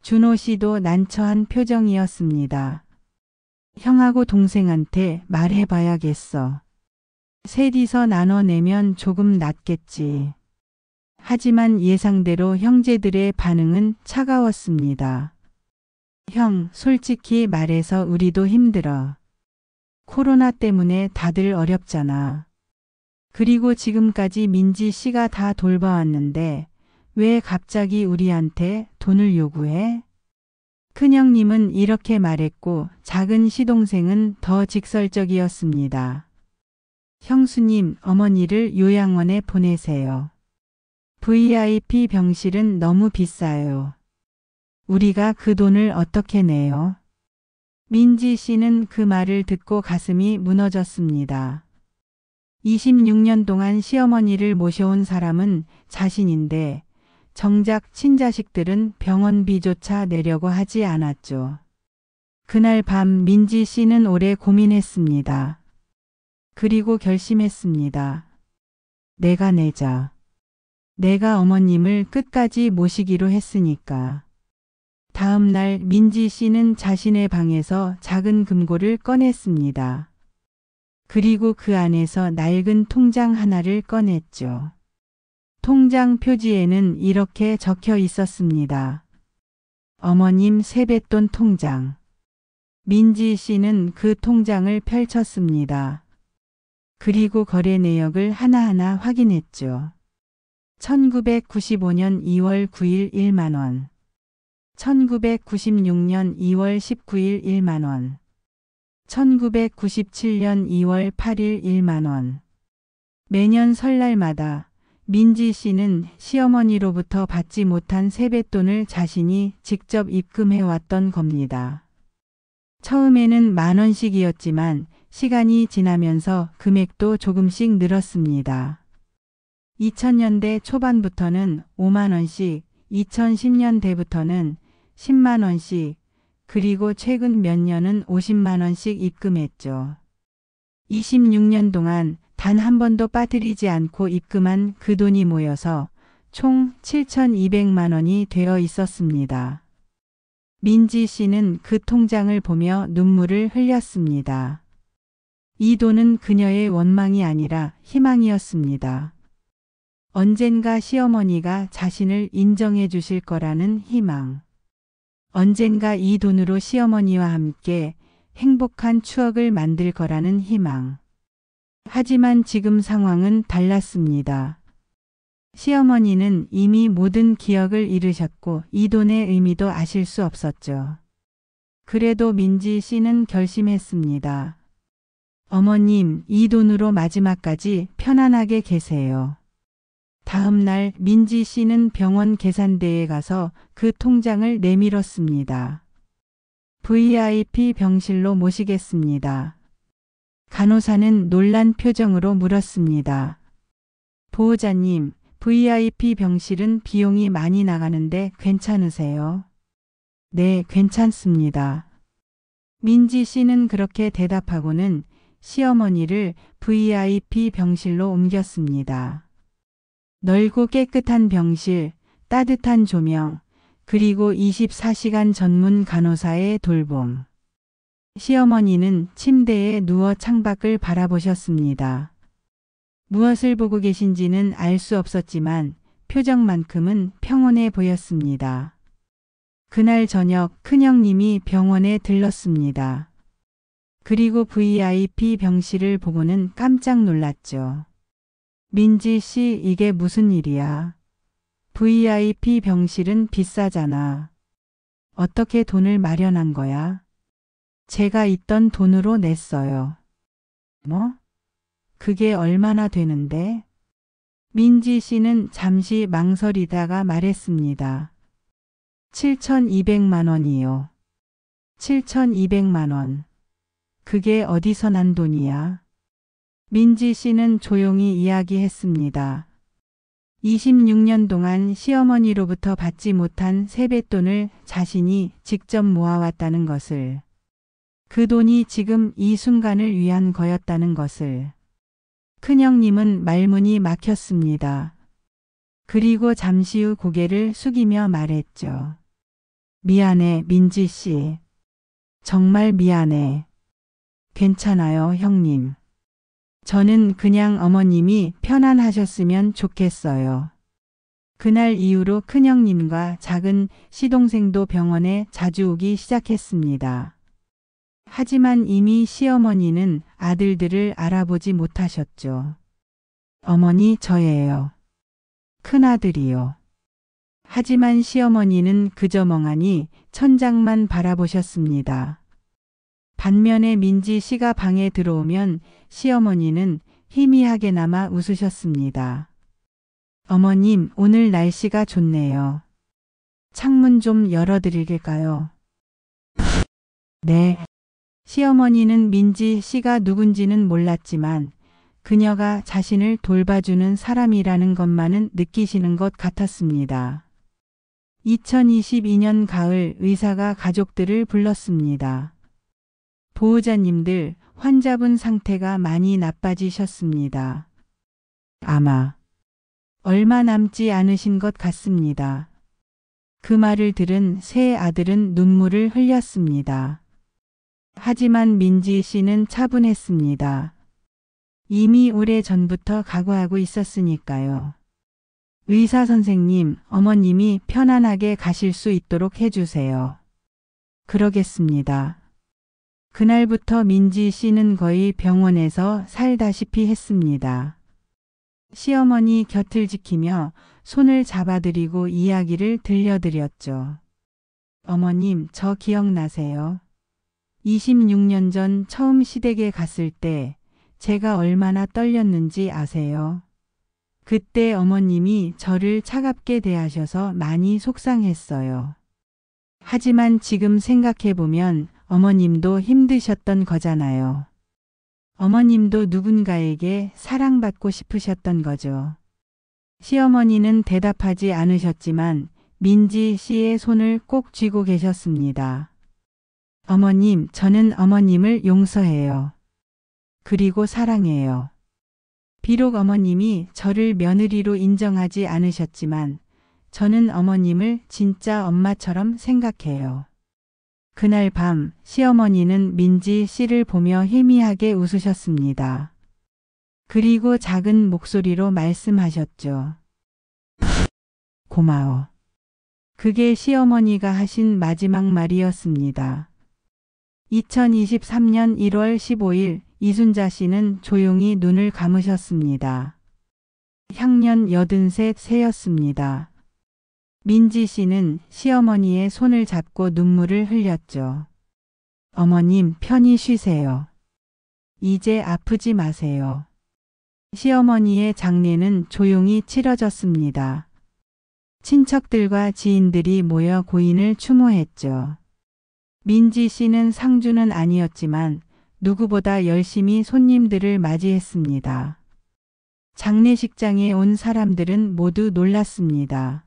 준호 씨도 난처한 표정이었습니다. 형하고 동생한테 말해봐야겠어. 셋이서 나눠내면 조금 낫겠지. 하지만 예상대로 형제들의 반응은 차가웠습니다. 형, 솔직히 말해서 우리도 힘들어. 코로나 때문에 다들 어렵잖아. 그리고 지금까지 민지 씨가 다 돌봐왔는데 왜 갑자기 우리한테 돈을 요구해? 큰형님은 이렇게 말했고 작은 시동생은 더 직설적이었습니다. 형수님, 어머니를 요양원에 보내세요. VIP 병실은 너무 비싸요. 우리가 그 돈을 어떻게 내요? 민지 씨는 그 말을 듣고 가슴이 무너졌습니다. 26년 동안 시어머니를 모셔온 사람은 자신인데 정작 친자식들은 병원비조차 내려고 하지 않았죠. 그날 밤 민지 씨는 오래 고민했습니다. 그리고 결심했습니다. 내가 내자. 내가 어머님을 끝까지 모시기로 했으니까. 다음 날 민지 씨는 자신의 방에서 작은 금고를 꺼냈습니다. 그리고 그 안에서 낡은 통장 하나를 꺼냈죠. 통장 표지에는 이렇게 적혀 있었습니다. 어머님 세뱃돈 통장. 민지 씨는 그 통장을 펼쳤습니다. 그리고 거래 내역을 하나하나 확인했죠. 1995년 2월 9일 1만 원. 1996년 2월 19일 1만 원. 1997년 2월 8일 1만 원. 매년 설날마다 민지 씨는 시어머니로부터 받지 못한 세뱃돈을 자신이 직접 입금해 왔던 겁니다. 처음에는 10,000원씩이었지만 시간이 지나면서 금액도 조금씩 늘었습니다. 2000년대 초반부터는 5만 원씩, 2010년대부터는 10만 원씩, 그리고 최근 몇 년은 50만 원씩 입금했죠. 26년 동안 단 한 번도 빠뜨리지 않고 입금한 그 돈이 모여서 총 7,200만 원이 되어 있었습니다. 민지 씨는 그 통장을 보며 눈물을 흘렸습니다. 이 돈은 그녀의 원망이 아니라 희망이었습니다. 언젠가 시어머니가 자신을 인정해 주실 거라는 희망. 언젠가 이 돈으로 시어머니와 함께 행복한 추억을 만들 거라는 희망. 하지만 지금 상황은 달랐습니다. 시어머니는 이미 모든 기억을 잃으셨고 이 돈의 의미도 아실 수 없었죠. 그래도 민지 씨는 결심했습니다. 어머님, 이 돈으로 마지막까지 편안하게 계세요. 다음 날 민지 씨는 병원 계산대에 가서 그 통장을 내밀었습니다. VIP 병실로 모시겠습니다. 간호사는 놀란 표정으로 물었습니다. 보호자님, VIP 병실은 비용이 많이 나가는데 괜찮으세요? 네, 괜찮습니다. 민지 씨는 그렇게 대답하고는 시어머니를 VIP 병실로 옮겼습니다. 넓고 깨끗한 병실, 따뜻한 조명, 그리고 24시간 전문 간호사의 돌봄. 시어머니는 침대에 누워 창밖을 바라보셨습니다. 무엇을 보고 계신지는 알 수 없었지만 표정만큼은 평온해 보였습니다. 그날 저녁 큰형님이 병원에 들렀습니다. 그리고 VIP 병실을 보고는 깜짝 놀랐죠. 민지 씨, 이게 무슨 일이야? VIP 병실은 비싸잖아. 어떻게 돈을 마련한 거야? 제가 있던 돈으로 냈어요. 뭐? 그게 얼마나 되는데? 민지 씨는 잠시 망설이다가 말했습니다. 7,200만 원이요. 7,200만 원. 그게 어디서 난 돈이야? 민지 씨는 조용히 이야기했습니다. 26년 동안 시어머니로부터 받지 못한 세뱃돈을 자신이 직접 모아왔다는 것을. 그 돈이 지금 이 순간을 위한 거였다는 것을. 큰형님은 말문이 막혔습니다. 그리고 잠시 후 고개를 숙이며 말했죠. 미안해, 민지 씨. 정말 미안해. 괜찮아요, 형님. 저는 그냥 어머님이 편안하셨으면 좋겠어요. 그날 이후로 큰형님과 작은 시동생도 병원에 자주 오기 시작했습니다. 하지만 이미 시어머니는 아들들을 알아보지 못하셨죠. 어머니, 저예요. 큰아들이요. 하지만 시어머니는 그저 멍하니 천장만 바라보셨습니다. 반면에 민지 씨가 방에 들어오면 시어머니는 희미하게나마 웃으셨습니다. 어머님, 오늘 날씨가 좋네요. 창문 좀 열어드릴까요? 네. 시어머니는 민지 씨가 누군지는 몰랐지만 그녀가 자신을 돌봐주는 사람이라는 것만은 느끼시는 것 같았습니다. 2022년 가을 의사가 가족들을 불렀습니다. 보호자님들, 환자분 상태가 많이 나빠지셨습니다. 아마 얼마 남지 않으신 것 같습니다. 그 말을 들은 세 아들은 눈물을 흘렸습니다. 하지만 민지 씨는 차분했습니다. 이미 오래전부터 각오하고 있었으니까요. 의사 선생님, 어머님이 편안하게 가실 수 있도록 해주세요. 그러겠습니다. 그날부터 민지 씨는 거의 병원에서 살다시피 했습니다. 시어머니 곁을 지키며 손을 잡아드리고 이야기를 들려드렸죠. 어머님, 저 기억나세요? 26년 전 처음 시댁에 갔을 때 제가 얼마나 떨렸는지 아세요? 그때 어머님이 저를 차갑게 대하셔서 많이 속상했어요. 하지만 지금 생각해보면 어머님도 힘드셨던 거잖아요. 어머님도 누군가에게 사랑받고 싶으셨던 거죠. 시어머니는 대답하지 않으셨지만 민지 씨의 손을 꼭 쥐고 계셨습니다. 어머님, 저는 어머님을 용서해요. 그리고 사랑해요. 비록 어머님이 저를 며느리로 인정하지 않으셨지만 저는 어머님을 진짜 엄마처럼 생각해요. 그날 밤 시어머니는 민지 씨를 보며 희미하게 웃으셨습니다. 그리고 작은 목소리로 말씀하셨죠. 고마워. 그게 시어머니가 하신 마지막 말이었습니다. 2023년 1월 15일 이순자 씨는 조용히 눈을 감으셨습니다. 향년 83세였습니다. 민지 씨는 시어머니의 손을 잡고 눈물을 흘렸죠. 어머님, 편히 쉬세요. 이제 아프지 마세요. 시어머니의 장례는 조용히 치러졌습니다. 친척들과 지인들이 모여 고인을 추모했죠. 민지 씨는 상주는 아니었지만 누구보다 열심히 손님들을 맞이했습니다. 장례식장에 온 사람들은 모두 놀랐습니다.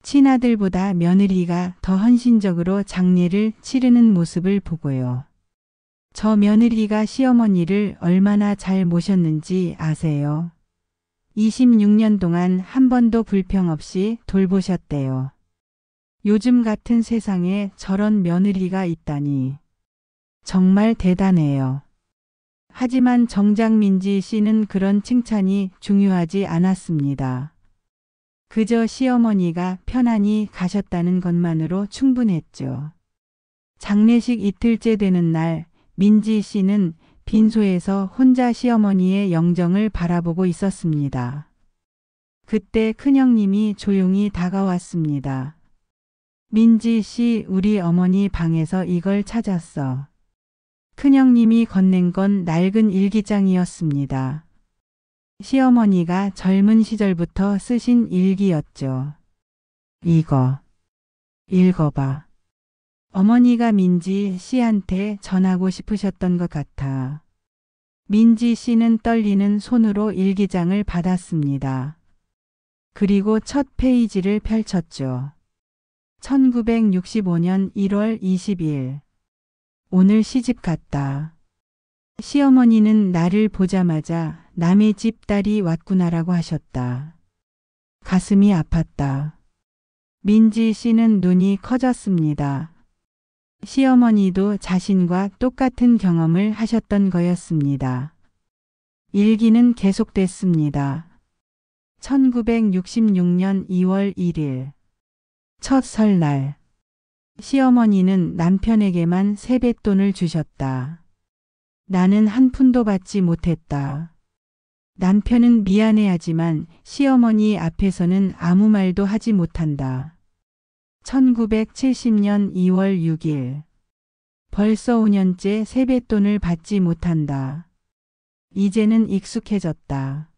친아들보다 며느리가 더 헌신적으로 장례를 치르는 모습을 보고요. 저 며느리가 시어머니를 얼마나 잘 모셨는지 아세요? 26년 동안 한 번도 불평 없이 돌보셨대요. 요즘 같은 세상에 저런 며느리가 있다니. 정말 대단해요. 하지만 정작 민지 씨는 그런 칭찬이 중요하지 않았습니다. 그저 시어머니가 편안히 가셨다는 것만으로 충분했죠. 장례식 이틀째 되는 날 민지 씨는 빈소에서 혼자 시어머니의 영정을 바라보고 있었습니다. 그때 큰형님이 조용히 다가왔습니다. 민지 씨, 우리 어머니 방에서 이걸 찾았어. 큰형님이 건넨 건 낡은 일기장이었습니다. 시어머니가 젊은 시절부터 쓰신 일기였죠. 이거 읽어봐. 어머니가 민지 씨한테 전하고 싶으셨던 것 같아. 민지 씨는 떨리는 손으로 일기장을 받았습니다. 그리고 첫 페이지를 펼쳤죠. 1965년 1월 20일. 오늘 시집 갔다. 시어머니는 나를 보자마자 남의 집 딸이 왔구나라고 하셨다. 가슴이 아팠다. 민지 씨는 눈이 커졌습니다. 시어머니도 자신과 똑같은 경험을 하셨던 거였습니다. 일기는 계속됐습니다. 1966년 2월 1일. 첫 설날. 시어머니는 남편에게만 세뱃돈을 주셨다. 나는 한 푼도 받지 못했다. 남편은 미안해하지만 시어머니 앞에서는 아무 말도 하지 못한다. 1970년 2월 6일. 벌써 5년째 세뱃돈을 받지 못한다. 이제는 익숙해졌다.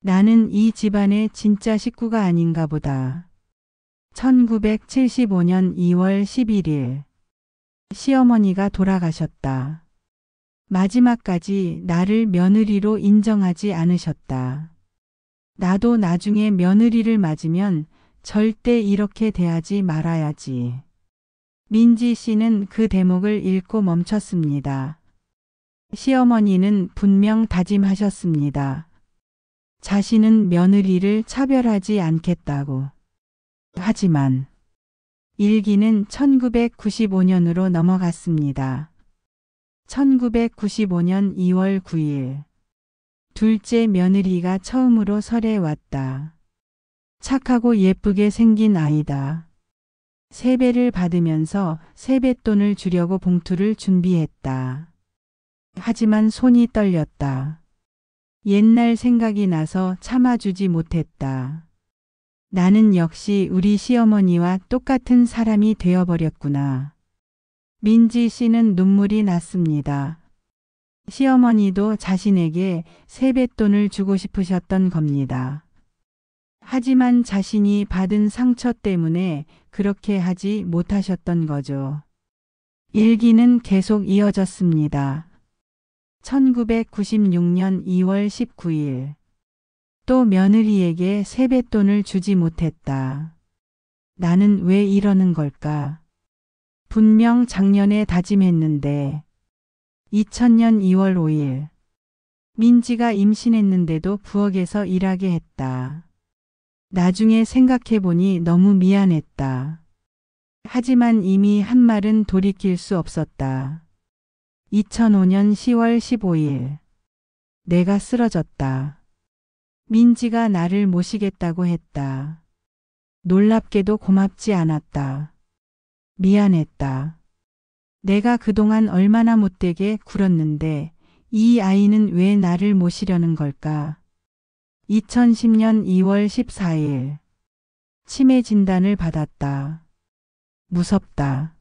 나는 이 집안의 진짜 식구가 아닌가 보다. 1975년 2월 11일. 시어머니가 돌아가셨다. 마지막까지 나를 며느리로 인정하지 않으셨다. 나도 나중에 며느리를 맞으면 절대 이렇게 대하지 말아야지. 민지 씨는 그 대목을 읽고 멈췄습니다. 시어머니는 분명 다짐하셨습니다. 자신은 며느리를 차별하지 않겠다고. 하지만 일기는 1995년으로 넘어갔습니다. 1995년 2월 9일. 둘째 며느리가 처음으로 설에 왔다. 착하고 예쁘게 생긴 아이다. 세배를 받으면서 세뱃돈을 주려고 봉투를 준비했다. 하지만 손이 떨렸다. 옛날 생각이 나서 참아주지 못했다. 나는 역시 우리 시어머니와 똑같은 사람이 되어버렸구나. 민지 씨는 눈물이 났습니다. 시어머니도 자신에게 세뱃돈을 주고 싶으셨던 겁니다. 하지만 자신이 받은 상처 때문에 그렇게 하지 못하셨던 거죠. 일기는 계속 이어졌습니다. 1996년 2월 19일. 또 며느리에게 세뱃돈을 주지 못했다. 나는 왜 이러는 걸까? 분명 작년에 다짐했는데. 2000년 2월 5일. 민지가 임신했는데도 부엌에서 일하게 했다. 나중에 생각해보니 너무 미안했다. 하지만 이미 한 말은 돌이킬 수 없었다. 2005년 10월 15일. 내가 쓰러졌다. 민지가 나를 모시겠다고 했다. 놀랍게도 고맙지 않았다. 미안했다. 내가 그동안 얼마나 못되게 굴었는데 이 아이는 왜 나를 모시려는 걸까? 2010년 2월 14일. 치매 진단을 받았다. 무섭다.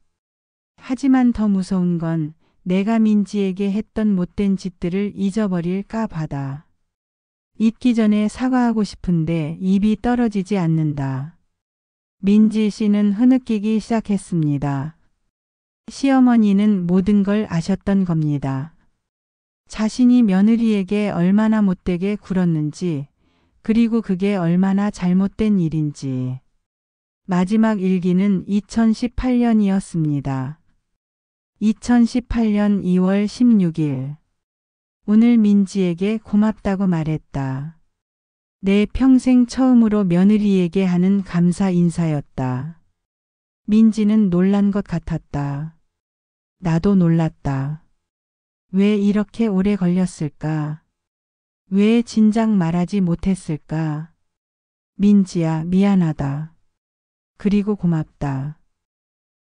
하지만 더 무서운 건 내가 민지에게 했던 못된 짓들을 잊어버릴까 봐다. 잊기 전에 사과하고 싶은데 입이 떨어지지 않는다. 민지 씨는 흐느끼기 시작했습니다. 시어머니는 모든 걸 아셨던 겁니다. 자신이 며느리에게 얼마나 못되게 굴었는지, 그리고 그게 얼마나 잘못된 일인지. 마지막 일기는 2018년이었습니다. 2018년 2월 16일. 오늘 민지에게 고맙다고 말했다. 내 평생 처음으로 며느리에게 하는 감사 인사였다. 민지는 놀란 것 같았다. 나도 놀랐다. 왜 이렇게 오래 걸렸을까? 왜 진작 말하지 못했을까? 민지야, 미안하다. 그리고 고맙다.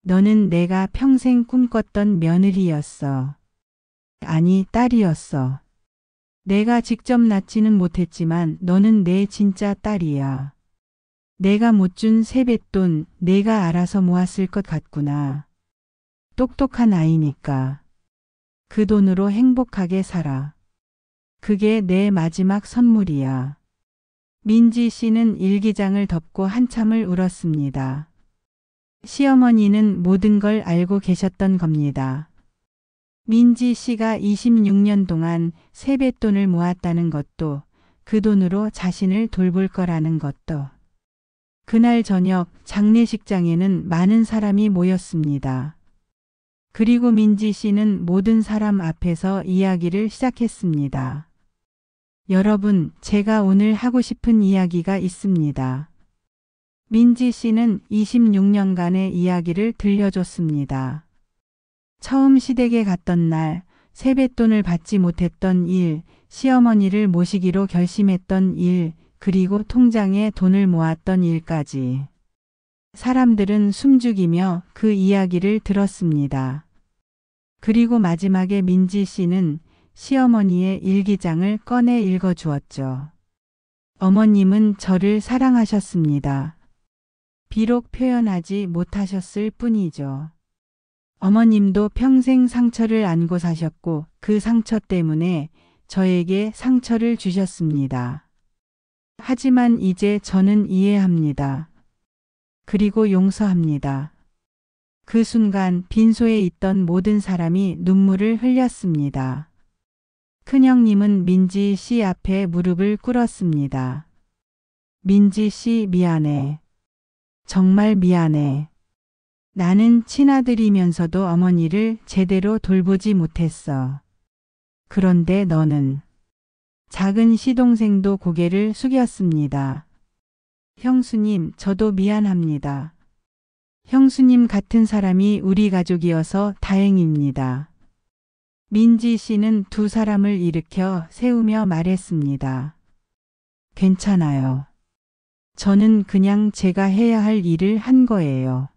너는 내가 평생 꿈꿨던 며느리였어. 아니, 딸이었어. 내가 직접 낳지는 못했지만 너는 내 진짜 딸이야. 내가 못 준 세뱃돈 내가 알아서 모았을 것 같구나. 똑똑한 아이니까. 그 돈으로 행복하게 살아. 그게 내 마지막 선물이야. 민지 씨는 일기장을 덮고 한참을 울었습니다. 시어머니는 모든 걸 알고 계셨던 겁니다. 민지 씨가 26년 동안 세뱃돈을 모았다는 것도 그 돈으로 자신을 돌볼 거라는 것도. 그날 저녁 장례식장에는 많은 사람이 모였습니다. 그리고 민지 씨는 모든 사람 앞에서 이야기를 시작했습니다. 여러분, 제가 오늘 하고 싶은 이야기가 있습니다. 민지 씨는 26년간의 이야기를 들려줬습니다. 처음 시댁에 갔던 날, 세뱃돈을 받지 못했던 일, 시어머니를 모시기로 결심했던 일, 그리고 통장에 돈을 모았던 일까지. 사람들은 숨죽이며 그 이야기를 들었습니다. 그리고 마지막에 민지 씨는 시어머니의 일기장을 꺼내 읽어주었죠. 어머님은 저를 사랑하셨습니다. 비록 표현하지 못하셨을 뿐이죠. 어머님도 평생 상처를 안고 사셨고 그 상처 때문에 저에게 상처를 주셨습니다. 하지만 이제 저는 이해합니다. 그리고 용서합니다. 그 순간 빈소에 있던 모든 사람이 눈물을 흘렸습니다. 큰형님은 민지 씨 앞에 무릎을 꿇었습니다. 민지 씨 미안해. 정말 미안해. 나는 친아들이면서도 어머니를 제대로 돌보지 못했어. 그런데 너는. 작은 시동생도 고개를 숙였습니다. 형수님, 저도 미안합니다. 형수님 같은 사람이 우리 가족이어서 다행입니다. 민지 씨는 두 사람을 일으켜 세우며 말했습니다. 괜찮아요. 저는 그냥 제가 해야 할 일을 한 거예요.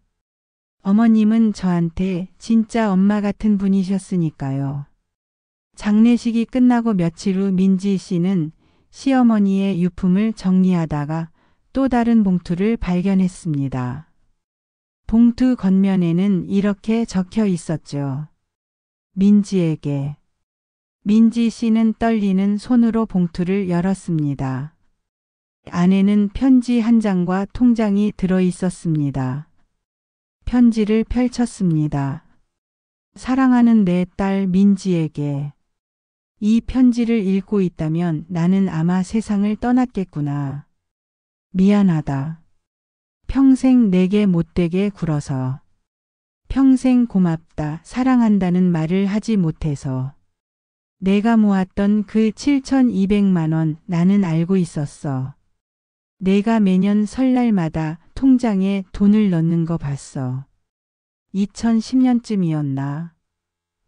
어머님은 저한테 진짜 엄마 같은 분이셨으니까요. 장례식이 끝나고 며칠 후 민지 씨는 시어머니의 유품을 정리하다가 또 다른 봉투를 발견했습니다. 봉투 겉면에는 이렇게 적혀 있었죠. 민지에게. 민지 씨는 떨리는 손으로 봉투를 열었습니다. 안에는 편지 한 장과 통장이 들어 있었습니다. 편지를 펼쳤습니다. 사랑하는 내 딸 민지에게. 이 편지를 읽고 있다면 나는 아마 세상을 떠났겠구나. 미안하다. 평생 내게 못되게 굴어서. 평생 고맙다, 사랑한다는 말을 하지 못해서. 내가 모았던 그 7,200만 원 나는 알고 있었어. 내가 매년 설날마다 통장에 돈을 넣는 거 봤어. 2010년쯤이었나.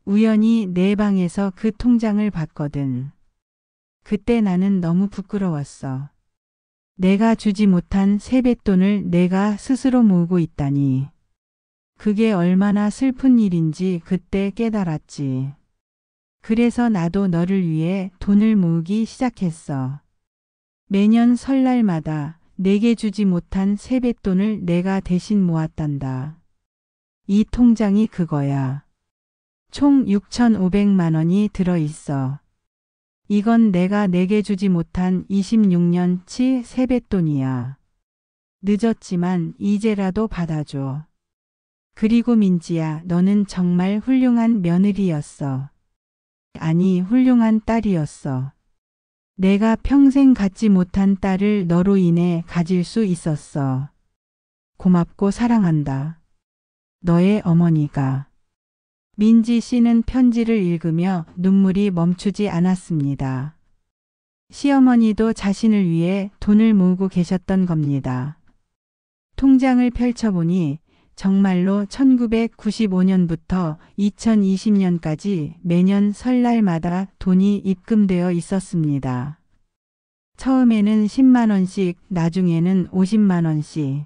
우연히 내 방에서 그 통장을 봤거든. 그때 나는 너무 부끄러웠어. 내가 주지 못한 세뱃돈을 내가 스스로 모으고 있다니. 그게 얼마나 슬픈 일인지 그때 깨달았지. 그래서 나도 너를 위해 돈을 모으기 시작했어. 매년 설날마다 내게 주지 못한 세뱃돈을 내가 대신 모았단다. 이 통장이 그거야. 총 6,500만 원이 들어있어. 이건 내가 내게 주지 못한 26년치 세뱃돈이야. 늦었지만 이제라도 받아줘. 그리고 민지야, 너는 정말 훌륭한 며느리였어. 아니, 훌륭한 딸이었어. 내가 평생 갖지 못한 딸을 너로 인해 가질 수 있었어. 고맙고 사랑한다. 너의 어머니가. 민지 씨는 편지를 읽으며 눈물이 멈추지 않았습니다. 시어머니도 자신을 위해 돈을 모으고 계셨던 겁니다. 통장을 펼쳐보니 정말로 1995년부터 2020년까지 매년 설날마다 돈이 입금되어 있었습니다. 처음에는 10만 원씩, 나중에는 50만 원씩.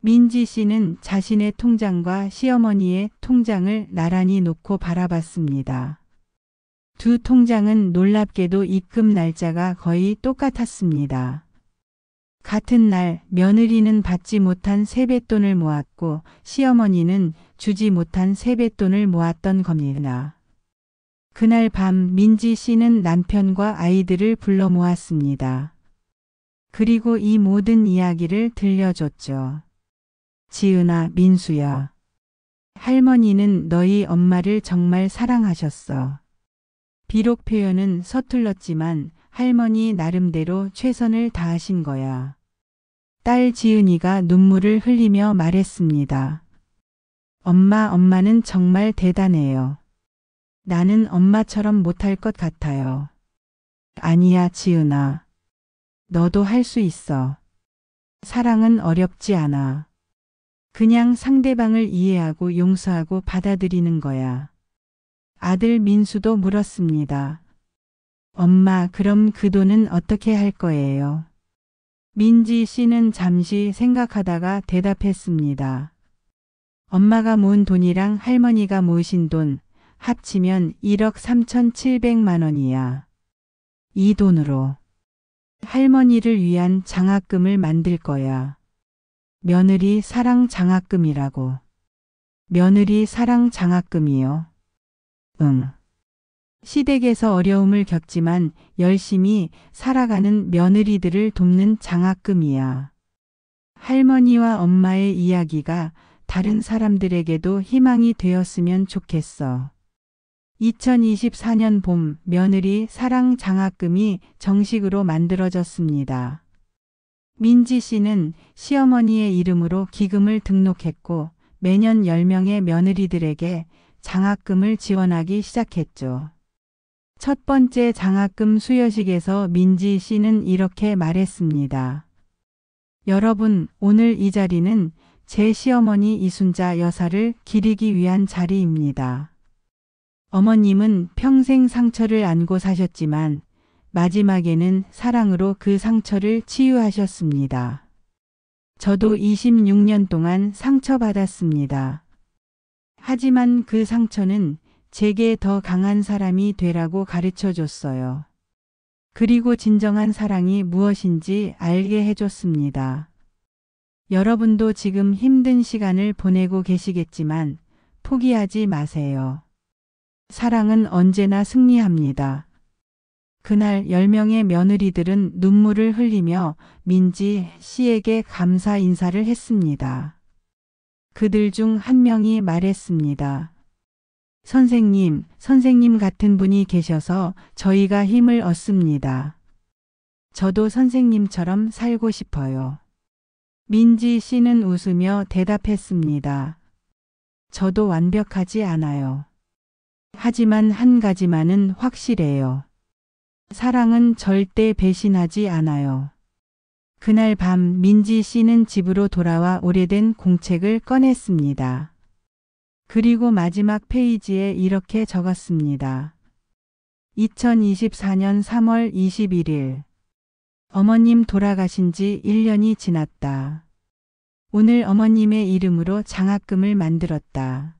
민지 씨는 자신의 통장과 시어머니의 통장을 나란히 놓고 바라봤습니다. 두 통장은 놀랍게도 입금 날짜가 거의 똑같았습니다. 같은 날 며느리는 받지 못한 세뱃돈을 모았고 시어머니는 주지 못한 세뱃돈을 모았던 겁니다. 그날 밤 민지 씨는 남편과 아이들을 불러 모았습니다. 그리고 이 모든 이야기를 들려줬죠. 지은아, 민수야. 할머니는 너희 엄마를 정말 사랑하셨어. 비록 표현은 서툴렀지만 할머니 나름대로 최선을 다하신 거야. 딸 지은이가 눈물을 흘리며 말했습니다. 엄마는 정말 대단해요. 나는 엄마처럼 못할 것 같아요. 아니야, 지은아. 너도 할 수 있어. 사랑은 어렵지 않아. 그냥 상대방을 이해하고 용서하고 받아들이는 거야. 아들 민수도 물었습니다. 엄마, 그럼 그 돈은 어떻게 할 거예요? 민지 씨는 잠시 생각하다가 대답했습니다. 엄마가 모은 돈이랑 할머니가 모으신 돈 합치면 1억 3,700만 원이야. 이 돈으로 할머니를 위한 장학금을 만들 거야. 며느리 사랑 장학금이라고. 며느리 사랑 장학금이요. 응. 시댁에서 어려움을 겪지만 열심히 살아가는 며느리들을 돕는 장학금이야. 할머니와 엄마의 이야기가 다른 사람들에게도 희망이 되었으면 좋겠어. 2024년 봄 며느리 사랑 장학금이 정식으로 만들어졌습니다. 민지 씨는 시어머니의 이름으로 기금을 등록했고 매년 10명의 며느리들에게 장학금을 지원하기 시작했죠. 첫 번째 장학금 수여식에서 민지 씨는 이렇게 말했습니다. 여러분, 오늘 이 자리는 제 시어머니 이순자 여사를 기리기 위한 자리입니다. 어머님은 평생 상처를 안고 사셨지만 마지막에는 사랑으로 그 상처를 치유하셨습니다. 저도 26년 동안 상처받았습니다. 하지만 그 상처는 제게 더 강한 사람이 되라고 가르쳐 줬어요. 그리고 진정한 사랑이 무엇인지 알게 해줬습니다. 여러분도 지금 힘든 시간을 보내고 계시겠지만 포기하지 마세요. 사랑은 언제나 승리합니다. 그날 10명의 며느리들은 눈물을 흘리며 민지 씨에게 감사 인사를 했습니다. 그들 중 한 명이 말했습니다. 선생님 같은 분이 계셔서 저희가 힘을 얻습니다. 저도 선생님처럼 살고 싶어요. 민지 씨는 웃으며 대답했습니다. 저도 완벽하지 않아요. 하지만 한 가지만은 확실해요. 사랑은 절대 배신하지 않아요. 그날 밤 민지 씨는 집으로 돌아와 오래된 공책을 꺼냈습니다. 그리고 마지막 페이지에 이렇게 적었습니다. 2024년 3월 21일. 어머님 돌아가신 지 1년이 지났다. 오늘 어머님의 이름으로 장학금을 만들었다.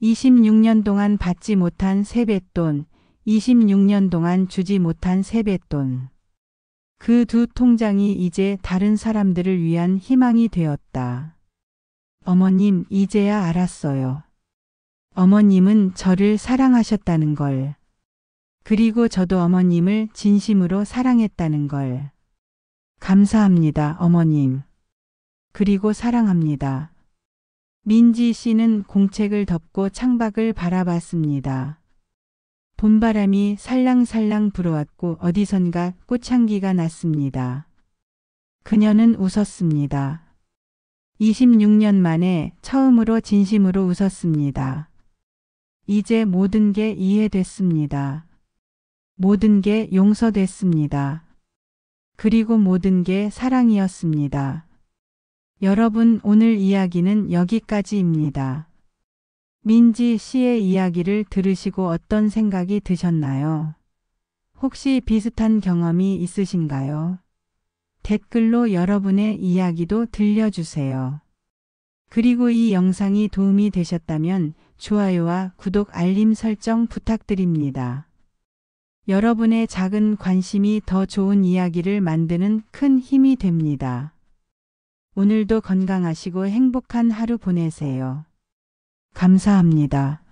26년 동안 받지 못한 세뱃돈, 26년 동안 주지 못한 세뱃돈. 그 두 통장이 이제 다른 사람들을 위한 희망이 되었다. 어머님, 이제야 알았어요. 어머님은 저를 사랑하셨다는 걸. 그리고 저도 어머님을 진심으로 사랑했다는 걸. 감사합니다, 어머님. 그리고 사랑합니다. 민지 씨는 공책을 덮고 창밖을 바라봤습니다. 봄바람이 살랑살랑 불어왔고 어디선가 꽃향기가 났습니다. 그녀는 웃었습니다. 26년 만에 처음으로 진심으로 웃었습니다. 이제 모든 게 이해됐습니다. 모든 게 용서됐습니다. 그리고 모든 게 사랑이었습니다. 여러분, 오늘 이야기는 여기까지입니다. 민지 씨의 이야기를 들으시고 어떤 생각이 드셨나요? 혹시 비슷한 경험이 있으신가요? 댓글로 여러분의 이야기도 들려주세요. 그리고 이 영상이 도움이 되셨다면 좋아요와 구독 알림 설정 부탁드립니다. 여러분의 작은 관심이 더 좋은 이야기를 만드는 큰 힘이 됩니다. 오늘도 건강하시고 행복한 하루 보내세요. 감사합니다.